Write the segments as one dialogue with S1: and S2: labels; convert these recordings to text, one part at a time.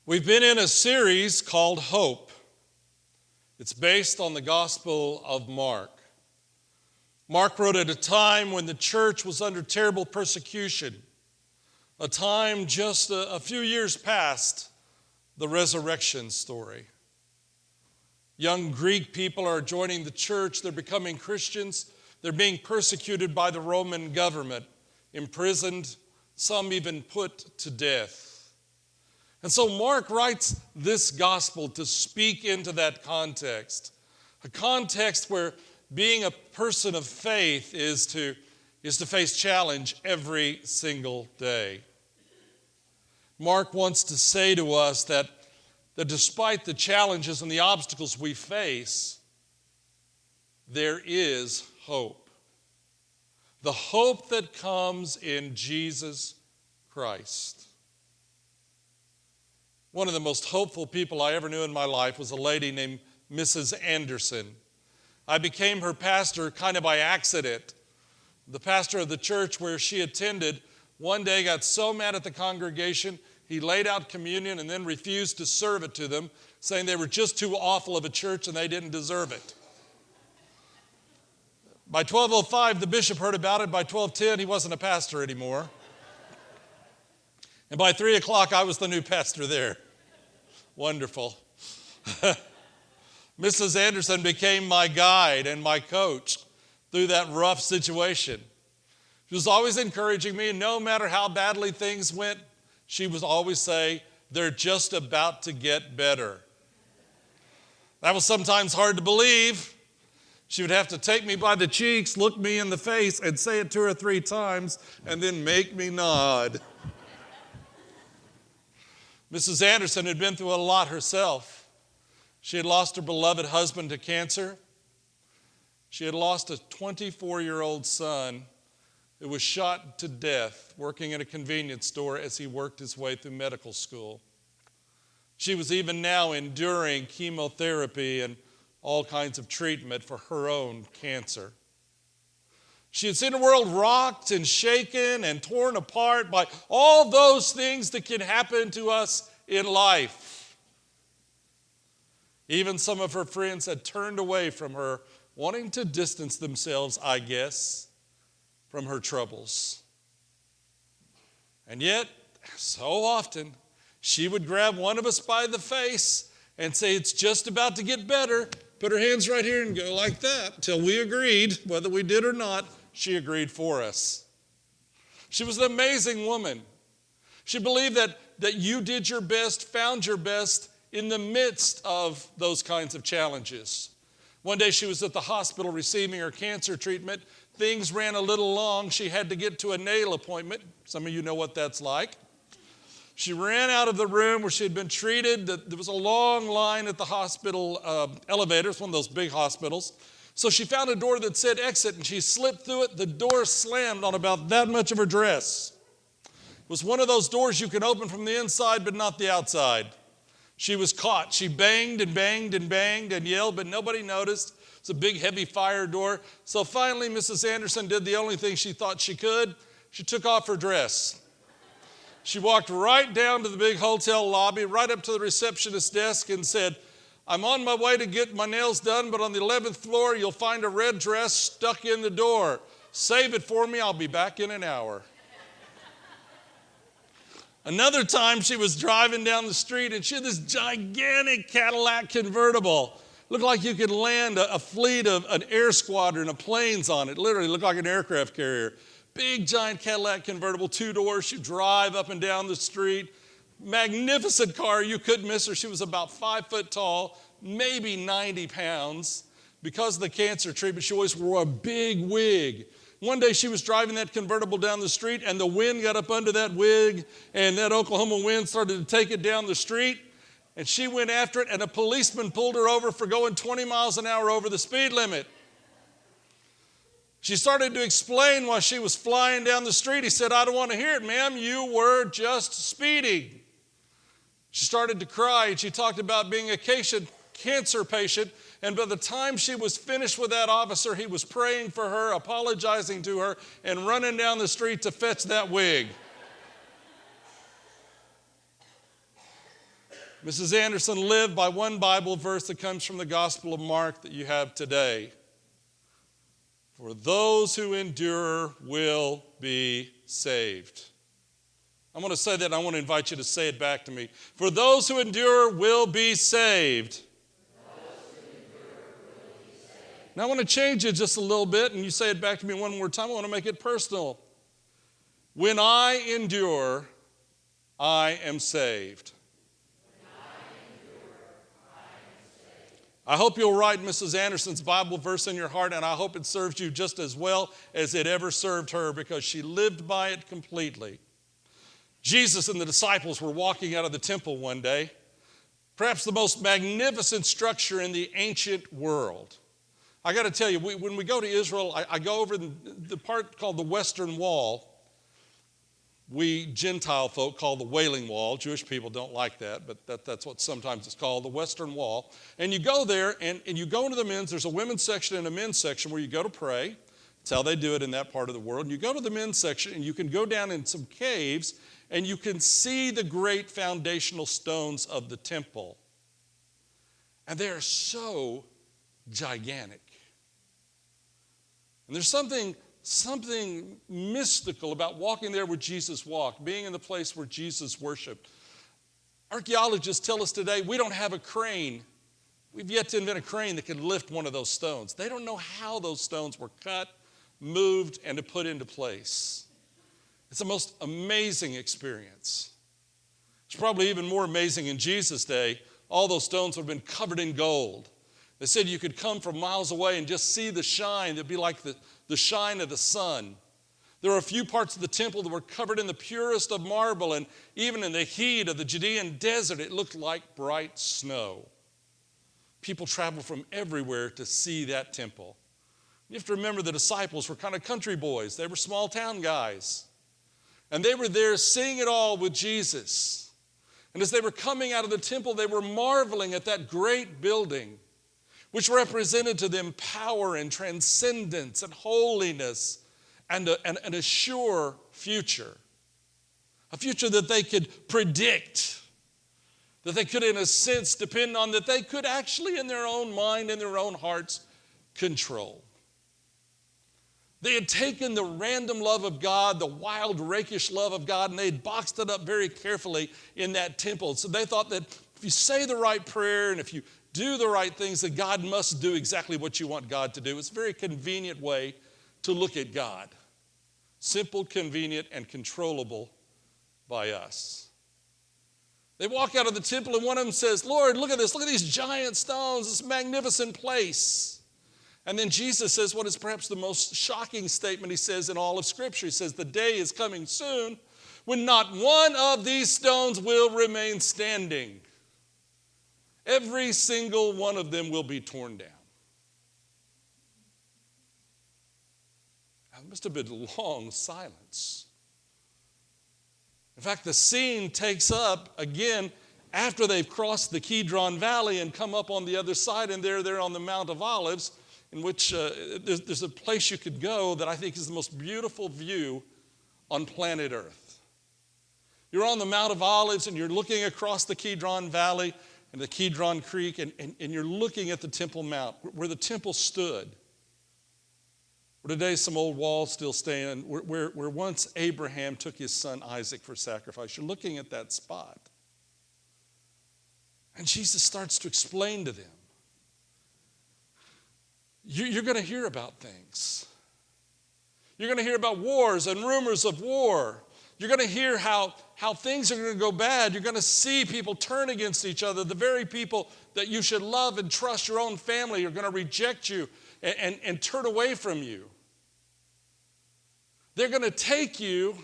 S1: We've been in a series called Hope. It's based on the Gospel of Mark. Mark wrote at a time when the church was under terrible persecution, a time just a few years past the resurrection story. Young Greek people are joining the church. They're becoming Christians. They're being persecuted by the Roman government, imprisoned, some even put to death. And so Mark writes this gospel to speak into that context, a context where being a person of faith is to face challenge every single day. Mark wants to say to us that despite the challenges and the obstacles we face, there is hope. The hope that comes in Jesus Christ. One of the most hopeful people I ever knew in my life was a lady named Mrs. Anderson. I became her pastor kind of by accident. The pastor of the church where she attended one day got so mad at the congregation, he laid out communion and then refused to serve it to them, saying they were just too awful of a church and they didn't deserve it. By 12:05, the bishop heard about it. By 12:10, he wasn't a pastor anymore. And by 3 o'clock, I was the new pastor there. Wonderful. Mrs. Anderson became my guide and my coach through that rough situation. She was always encouraging me, and no matter how badly things went, she would always say, they're just about to get better. That was sometimes hard to believe. She would have to take me by the cheeks, look me in the face, and say it 2 or 3 times, and then make me nod. Mrs. Anderson had been through a lot herself. She had lost her beloved husband to cancer. She had lost a 24-year-old son who was shot to death working at a convenience store as he worked his way through medical school. She was even now enduring chemotherapy and all kinds of treatment for her own cancer. She had seen the world rocked and shaken and torn apart by all those things that can happen to us in life. Even some of her friends had turned away from her, wanting to distance themselves, I guess, from her troubles. And yet, so often, she would grab one of us by the face and say, it's just about to get better. Put her hands right here and go like that till we agreed, whether we did or not. She agreed for us. She was an amazing woman. She believed that you did your best, found your best in the midst of those kinds of challenges. One day she was at the hospital receiving her cancer treatment. Things ran a little long. She had to get to a nail appointment. Some of you know what that's like. She ran out of the room where she had been treated. There was a long line at the hospital elevators, one of those big hospitals. So she found a door that said exit, and she slipped through it. The door slammed on about that much of her dress. It was one of those doors you can open from the inside, but not the outside. She was caught. She banged and banged and banged and yelled, but nobody noticed. It's a big, heavy fire door. So finally, Mrs. Anderson did the only thing she thought she could. She took off her dress. She walked right down to the big hotel lobby, right up to the receptionist's desk and said, I'm on my way to get my nails done, but on the 11th floor, you'll find a red dress stuck in the door. Save it for me. I'll be back in an hour. Another time she was driving down the street and she had this gigantic Cadillac convertible. Looked like you could land a fleet of an air squadron of planes on it. Literally looked like an aircraft carrier. Big, giant Cadillac convertible, 2 doors. She'd drive up and down the street. Magnificent car. You couldn't miss her. She was about 5 foot tall, maybe 90 pounds. Because of the cancer treatment, she always wore a big wig. One day she was driving that convertible down the street, and the wind got up under that wig, and that Oklahoma wind started to take it down the street. And she went after it, and a policeman pulled her over for going 20 miles an hour over the speed limit. She started to explain why she was flying down the street. He said, I don't want to hear it, ma'am. You were just speeding. She started to cry, and she talked about being a cancer patient. And by the time she was finished with that officer, he was praying for her, apologizing to her, and running down the street to fetch that wig. Mrs. Anderson lived by one Bible verse that comes from the Gospel of Mark that you have today. For those who endure will be saved. I'm going to say that, and I want to invite you to say it back to me. For those who endure will be saved. Now I want to change it just a little bit, and you say it back to me one more time. I want to make it personal. When I endure, I am saved. I hope you'll write Mrs. Anderson's Bible verse in your heart, and I hope it serves you just as well as it ever served her, because she lived by it completely. Jesus and the disciples were walking out of the temple one day, perhaps the most magnificent structure in the ancient world. I got to tell you, when we go to Israel, I go over the part called the Western Wall. We Gentile folk call the Wailing Wall. Jewish people don't like that, but that's what sometimes it's called, the Western Wall. And you go there, and you go into the men's. There's a women's section and a men's section where you go to pray. That's how they do it in that part of the world. And you go to the men's section, and you can go down in some caves, and you can see the great foundational stones of the temple. And they are so gigantic. And there's something mystical about walking there where Jesus walked, being in the place where Jesus worshiped. Archaeologists tell us today we don't have a crane. We've yet to invent a crane that can lift one of those stones. They don't know how those stones were cut, moved, and put into place. It's the most amazing experience. It's probably even more amazing in Jesus' day. All those stones would have been covered in gold. They said you could come from miles away and just see the shine. It'd be like the shine of the sun. There were a few parts of the temple that were covered in the purest of marble, and even in the heat of the Judean desert, it looked like bright snow. People traveled from everywhere to see that temple. You have to remember the disciples were kind of country boys. They were small town guys. And they were there seeing it all with Jesus. And as they were coming out of the temple, they were marveling at that great building, which represented to them power and transcendence and holiness and a sure future. A future that they could predict, that they could, in a sense, depend on, that they could actually, in their own mind, in their own hearts, control. They had taken the random love of God, the wild, rakish love of God, and they had boxed it up very carefully in that temple. So they thought that if you say the right prayer and if you do the right things, that God must do exactly what you want God to do. It's a very convenient way to look at God. Simple, convenient, and controllable by us. They walk out of the temple and one of them says, Lord, look at this. Look at these giant stones, this magnificent place. And then Jesus says what is perhaps the most shocking statement he says in all of Scripture. He says, the day is coming soon when not one of these stones will remain standing. Every single one of them will be torn down. Now, it must have been a long silence. In fact, the scene takes up again after they've crossed the Kidron Valley and come up on the other side, and they're on the Mount of Olives, in which there's a place you could go that I think is the most beautiful view on planet Earth. You're on the Mount of Olives, and you're looking across the Kidron Valley and the Kidron Creek, and you're looking at the Temple Mount, where the temple stood. Where today some old walls still stand, where once Abraham took his son Isaac for sacrifice. You're looking at that spot. And Jesus starts to explain to them. You're going to hear about things. You're going to hear about wars and rumors of war. You're going to hear how things are going to go bad. You're going to see people turn against each other. The very people that you should love and trust, your own family, are going to reject you and turn away from you. They're going to take you,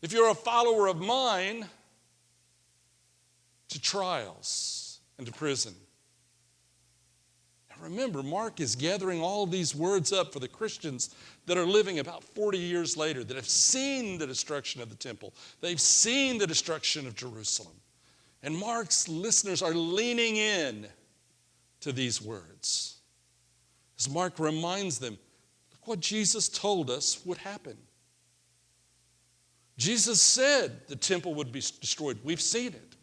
S1: if you're a follower of mine, to trials and to prison. Now remember, Mark is gathering all these words up for the Christians that are living about 40 years later, that have seen the destruction of the temple. They've seen the destruction of Jerusalem. And Mark's listeners are leaning in to these words. As Mark reminds them, look what Jesus told us would happen. Jesus said the temple would be destroyed. We've seen it.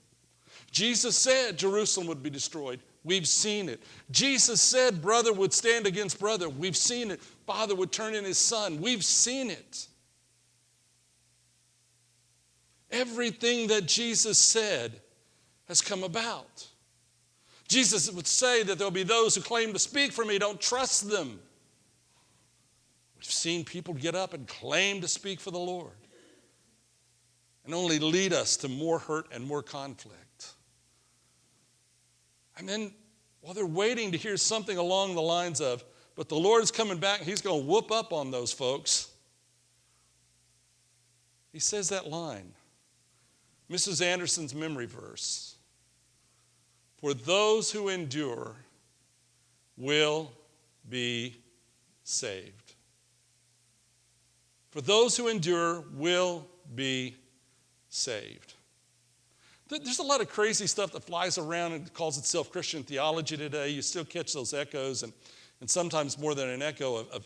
S1: Jesus said Jerusalem would be destroyed. We've seen it. Jesus said brother would stand against brother. We've seen it. Father would turn in his son. We've seen it. Everything that Jesus said has come about. Jesus would say that there'll be those who claim to speak for me. Don't trust them. We've seen people get up and claim to speak for the Lord and only lead us to more hurt and more conflict. And then while they're waiting to hear something along the lines of, but the Lord's coming back, he's going to whoop up on those folks, he says that line, Mrs. Anderson's memory verse, for those who endure will be saved. For those who endure will be saved. There's a lot of crazy stuff that flies around and calls itself Christian theology today. You still catch those echoes, and sometimes more than an echo of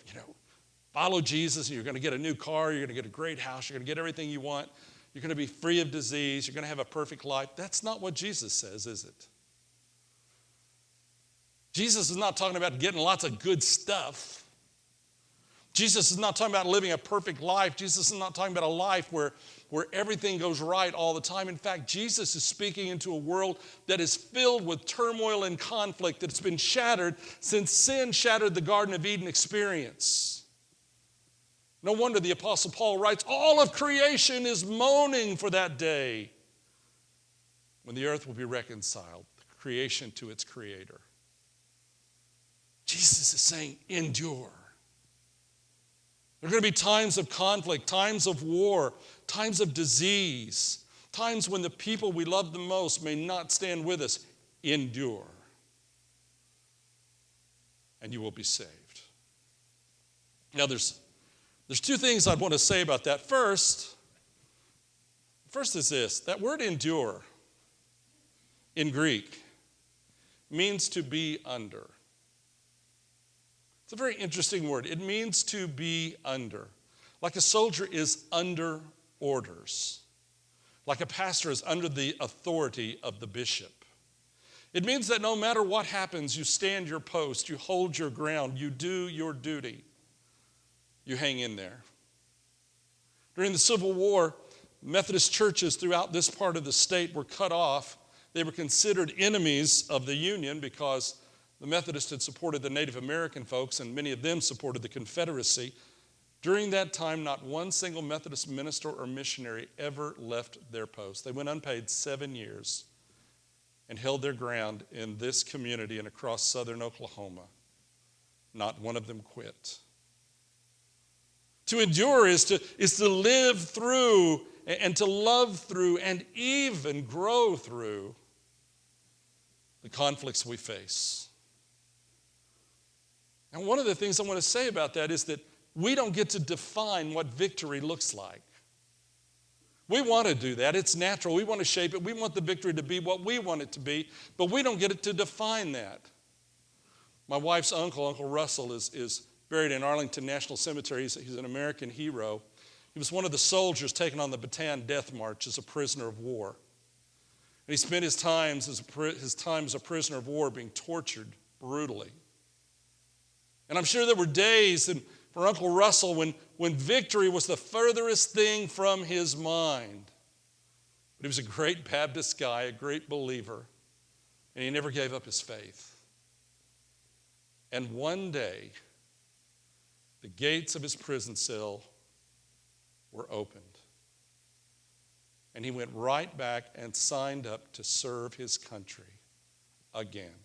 S1: follow Jesus, and you're going to get a new car, you're going to get a great house, you're going to get everything you want, you're going to be free of disease, you're going to have a perfect life. That's not what Jesus says, is it? Jesus is not talking about getting lots of good stuff. Jesus is not talking about living a perfect life. Jesus is not talking about a life where everything goes right all the time. In fact, Jesus is speaking into a world that is filled with turmoil and conflict that's been shattered since sin shattered the Garden of Eden experience. No wonder the Apostle Paul writes, all of creation is moaning for that day when the earth will be reconciled, creation to its creator. Jesus is saying, endure. There are going to be times of conflict, times of war, times of disease, times when the people we love the most may not stand with us. Endure, and you will be saved. Now, there's two things I want to say about that. First is this. That word endure in Greek means to be under. It's a very interesting word. It means to be under. Like a soldier is under orders. Like a pastor is under the authority of the bishop. It means that no matter what happens, you stand your post, you hold your ground, you do your duty. You hang in there. During the Civil War, Methodist churches throughout this part of the state were cut off. They were considered enemies of the Union because the Methodists had supported the Native American folks, and many of them supported the Confederacy. During that time, not one single Methodist minister or missionary ever left their post. They went unpaid 7 years and held their ground in this community and across southern Oklahoma. Not one of them quit. To endure is to live through and to love through and even grow through the conflicts we face. And one of the things I want to say about that is that we don't get to define what victory looks like. We want to do that. It's natural. We want to shape it. We want the victory to be what we want it to be, but we don't get it to define that. My wife's uncle, Uncle Russell, is buried in Arlington National Cemetery. He's an American hero. He was one of the soldiers taken on the Bataan Death March as a prisoner of war. And he spent his time as a prisoner of war being tortured brutally. And I'm sure there were days for Uncle Russell when victory was the furthest thing from his mind. But he was a great Baptist guy, a great believer, and he never gave up his faith. And one day, the gates of his prison cell were opened. And he went right back and signed up to serve his country again.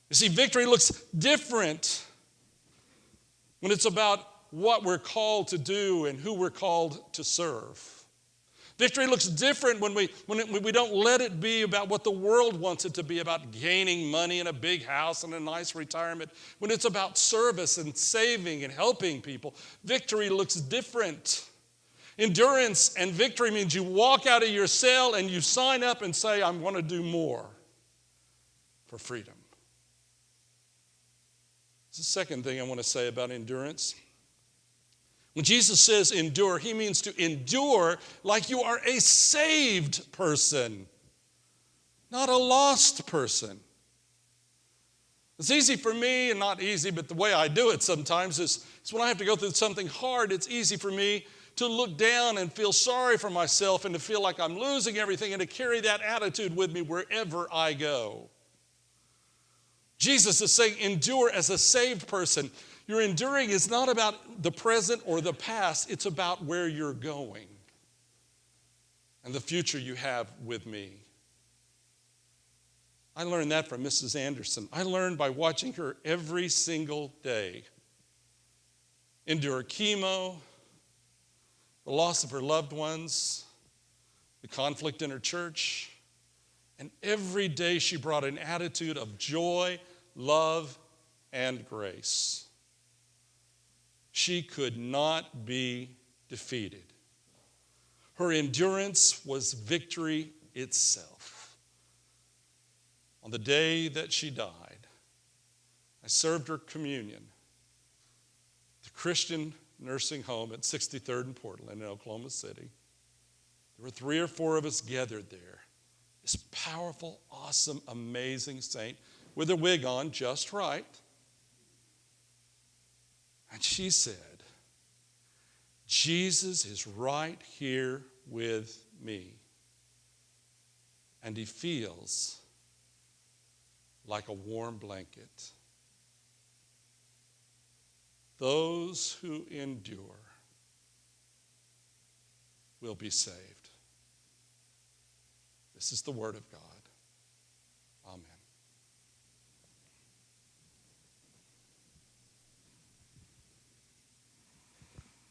S1: You see, victory looks different when it's about what we're called to do and who we're called to serve. Victory looks different when we don't let it be about what the world wants it to be, about gaining money and a big house and a nice retirement. When it's about service and saving and helping people, victory looks different. Endurance and victory means you walk out of your cell and you sign up and say, I'm going to do more for freedom. The second thing I want to say about endurance. When Jesus says endure, he means to endure like you are a saved person, not a lost person. It's easy for me, and not easy, but the way I do it sometimes is when I have to go through something hard, it's easy for me to look down and feel sorry for myself and to feel like I'm losing everything and to carry that attitude with me wherever I go. Jesus is saying endure as a saved person. Your enduring is not about the present or the past. It's about where you're going and the future you have with me. I learned that from Mrs. Anderson. I learned by watching her every single day endure chemo, the loss of her loved ones, the conflict in her church, and every day she brought an attitude of joy, love, and grace. She could not be defeated. Her endurance was victory itself. On the day that she died, I served her communion at the Christian nursing home at 63rd and Portland in Oklahoma City. There were 3 or 4 of us gathered there. This powerful, awesome, amazing saint with a wig on just right. And she said, Jesus is right here with me. And he feels like a warm blanket. Those who endure will be saved. This is the word of God. Amen.